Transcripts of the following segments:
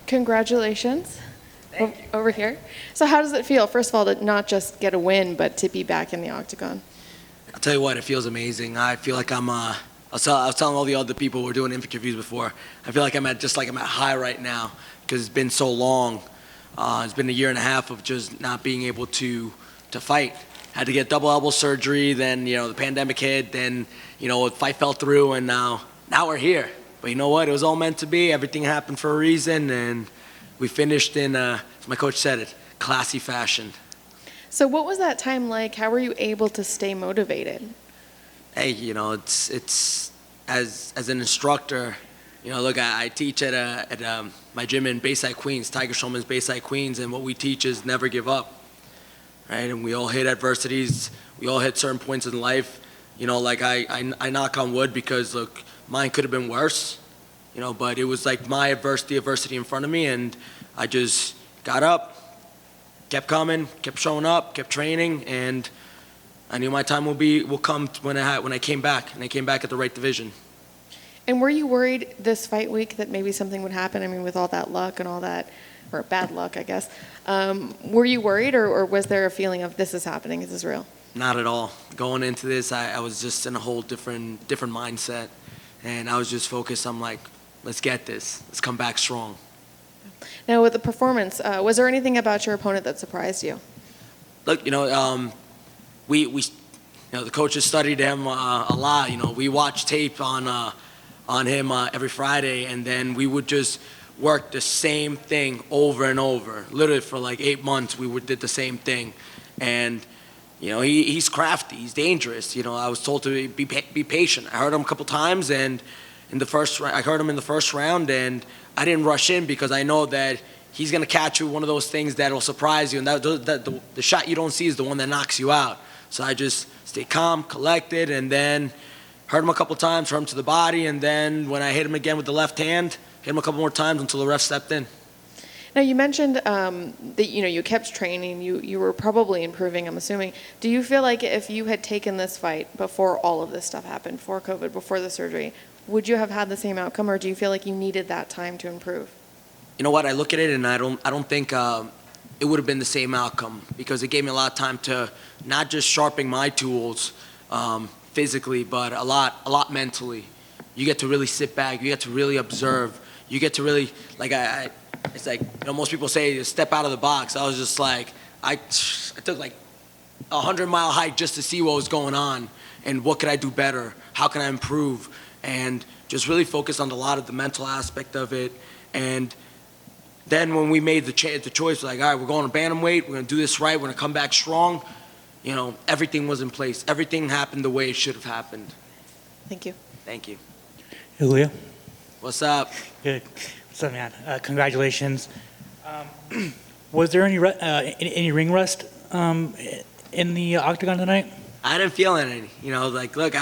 Congratulations. Thank you. Over here. So how does it feel, first of all, to not just get a win, but to be back in the octagon? I'll tell you what, it feels amazing. I feel like I was telling all the other people who were doing interviews before, I feel like I'm at high right now because it's been so long. It's been a year and a half of just not being able to fight. Had to get double elbow surgery, then the pandemic hit, then the fight fell through, and now we're here. But you know what? It was all meant to be. Everything happened for a reason, and we finished in, as my coach said it, classy fashion. So what was that time like? How were you able to stay motivated? Hey, it's as an instructor, look, I teach at my gym in Bayside, Queens, Tiger Showman's Bayside, Queens, and what we teach is never give up, right? And we all hit adversities. We all hit certain points in life. I knock on wood because, look, mine could have been worse, but it was like my adversity in front of me, and I just got up, kept coming, kept showing up, kept training, and I knew my time will come when I came back, and I came back at the right division. And were you worried this fight week that maybe something would happen? I mean, with all that luck and all that, or bad luck, I guess. Were you worried, or was there a feeling of this is happening, is this real? Not at all. Going into this, I was just in a whole different mindset, and I was just focused. I'm like, let's get this. Let's come back strong. Now, with the performance, was there anything about your opponent that surprised you? Look, we the coaches studied him a lot. We watched tape on him every Friday, and then we would just work the same thing over and over. Literally for like 8 months, we did the same thing, and he's crafty, he's dangerous. I was told to be patient. I heard him a couple times, and I heard him in the first round, and I didn't rush in because I know that he's gonna catch you one of those things that'll surprise you, and the shot you don't see is the one that knocks you out. So I just stayed calm, collected, and then heard him a couple times, heard him to the body, and then when I hit him again with the left hand, hit him a couple more times until the ref stepped in. Now, you mentioned that you kept training, you were probably improving, I'm assuming. Do you feel like if you had taken this fight before all of this stuff happened, before COVID, before the surgery, would you have had the same outcome, or do you feel like you needed that time to improve? You know what? I look at it and I don't think it would have been the same outcome, because it gave me a lot of time to not just sharpen my tools physically, but a lot mentally. You get to really sit back. You get to really observe. You get to really it's like most people say step out of the box. I was just like I took like a 100-mile hike just to see what was going on and what could I do better. How can I improve? And just really focus on a lot of the mental aspect of it. And then when we made the choice, like, all right, we're going to bantamweight, we're going to do this right, we're going to come back strong, everything was in place. Everything happened the way it should have happened. Thank you. Thank you. Julio. What's up? Good. What's up, man? Congratulations. Was there any ring rust in the octagon tonight? I didn't feel any. Look,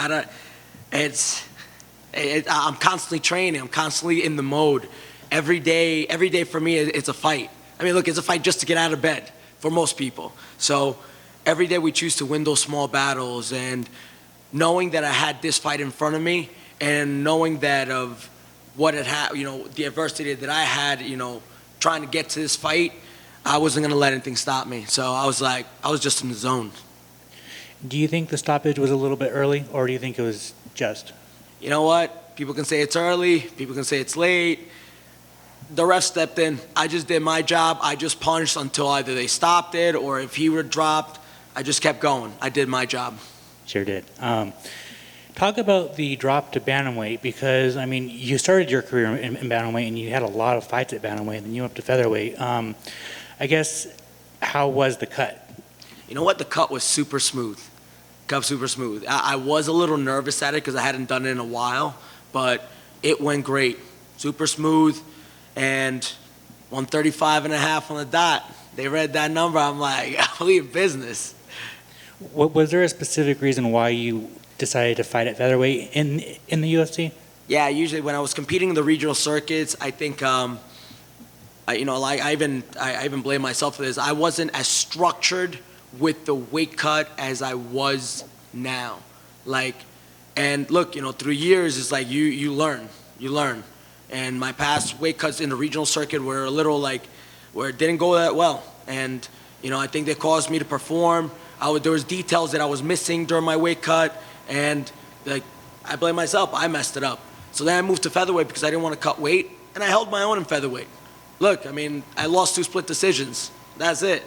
I'm constantly training. I'm constantly in the mode. Every day for me, it's a fight. I mean, look, it's a fight just to get out of bed for most people. So every day we choose to win those small battles, and knowing that I had this fight in front of me, and knowing that of what it had, the adversity that I had, trying to get to this fight, I wasn't going to let anything stop me. So I was just in the zone. Do you think the stoppage was a little bit early, or do you think it was just? You know what? People can say it's early. People can say it's late. The ref stepped in. I just did my job. I just punched until either they stopped it, or if he would dropped, I just kept going. I did my job. Sure did. Talk about the drop to bantamweight, because, I mean, you started your career in bantamweight, and you had a lot of fights at bantamweight, and then you went up to featherweight. I guess, how was the cut? You know what? The cut was super smooth. Super smooth. I was a little nervous at it because I hadn't done it in a while, but it went great. Super smooth, and 135.5 on the dot. They read that number. I'm like, I'll leave business. Was there a specific reason why you decided to fight at featherweight in the UFC? Yeah, usually when I was competing in the regional circuits, I think, I even blame myself for this. I wasn't as structured with the weight cut as I was now. And look, through years, it's like you learn. And my past weight cuts in the regional circuit were a little where it didn't go that well. And, I think they caused me to perform. There was details that I was missing during my weight cut, and I blame myself. I messed it up. So then I moved to featherweight because I didn't want to cut weight, and I held my own in featherweight. Look, I lost 2 split decisions. That's it.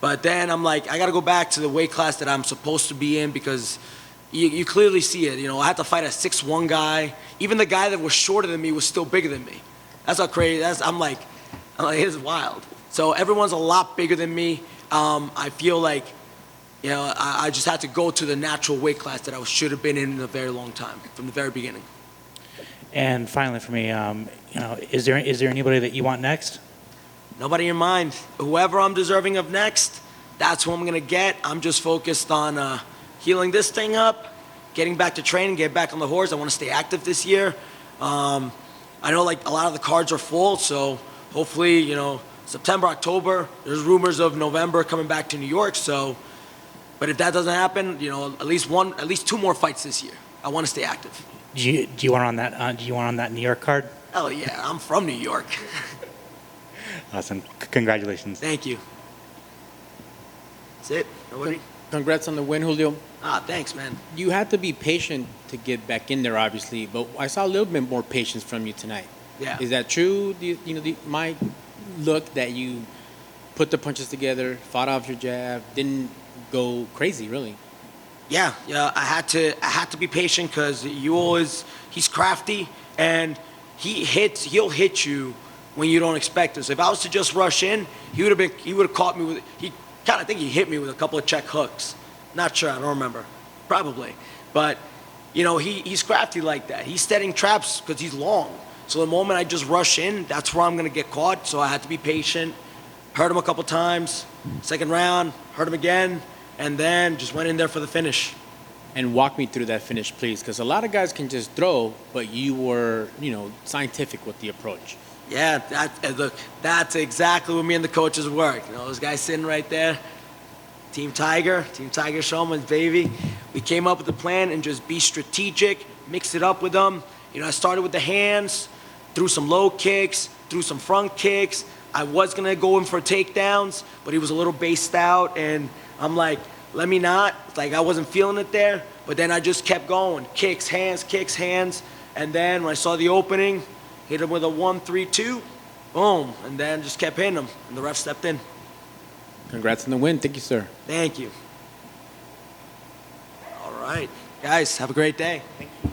But then I'm like, I got to go back to the weight class that I'm supposed to be in because you clearly see it. I had to fight a 6'1" guy. Even the guy that was shorter than me was still bigger than me. That's how crazy. I'm like, it's wild. So everyone's a lot bigger than me. I feel like, I just had to go to the natural weight class that I should have been in a very long time, from the very beginning. And finally for me, is there anybody that you want next? Nobody in mind. Whoever I'm deserving of next, that's who I'm going to get. I'm just focused on healing this thing up, getting back to training, get back on the horse. I want to stay active this year. I know a lot of the cards are full, so hopefully, September, October. There's rumors of November coming back to New York. But if that doesn't happen, at least 2 more fights this year. I want to stay active. Do you want on that? Do you want on that New York card? Hell yeah, I'm from New York. Awesome. Congratulations. Thank you. That's it. Nobody? Congrats on the win, Julio. Thanks, man. You had to be patient to get back in there, obviously, but I saw a little bit more patience from you tonight. Yeah. Is that true? My look that you put the punches together, fought off your jab, didn't go crazy, really. Yeah. I had to be patient because he's crafty and he'll hit you when you don't expect it. So if I was to just rush in, he would have caught me with. I think he hit me with a couple of check hooks. Not sure. I don't remember. Probably, but he's crafty like that. He's setting traps because he's long. So the moment I just rush in, that's where I'm going to get caught. So I had to be patient. Hurt him a couple times. Second round, hurt him again, and then just went in there for the finish. And walk me through that finish, please, because a lot of guys can just throw, but you were, scientific with the approach. Yeah, that's exactly what me and the coaches work. Those guys sitting right there, Team Tiger Showman's baby. We came up with a plan and just be strategic, mix it up with them. I started with the hands, threw some low kicks, threw some front kicks. I was going to go in for takedowns, but he was a little based out, and I'm like, let me not. I wasn't feeling it there, but then I just kept going. Kicks, hands, and then when I saw the opening, hit him with a 1-3-2, boom, and then just kept hitting him, and the ref stepped in. Congrats on the win. Thank you, sir. Thank you. All right. Guys, have a great day. Thank you.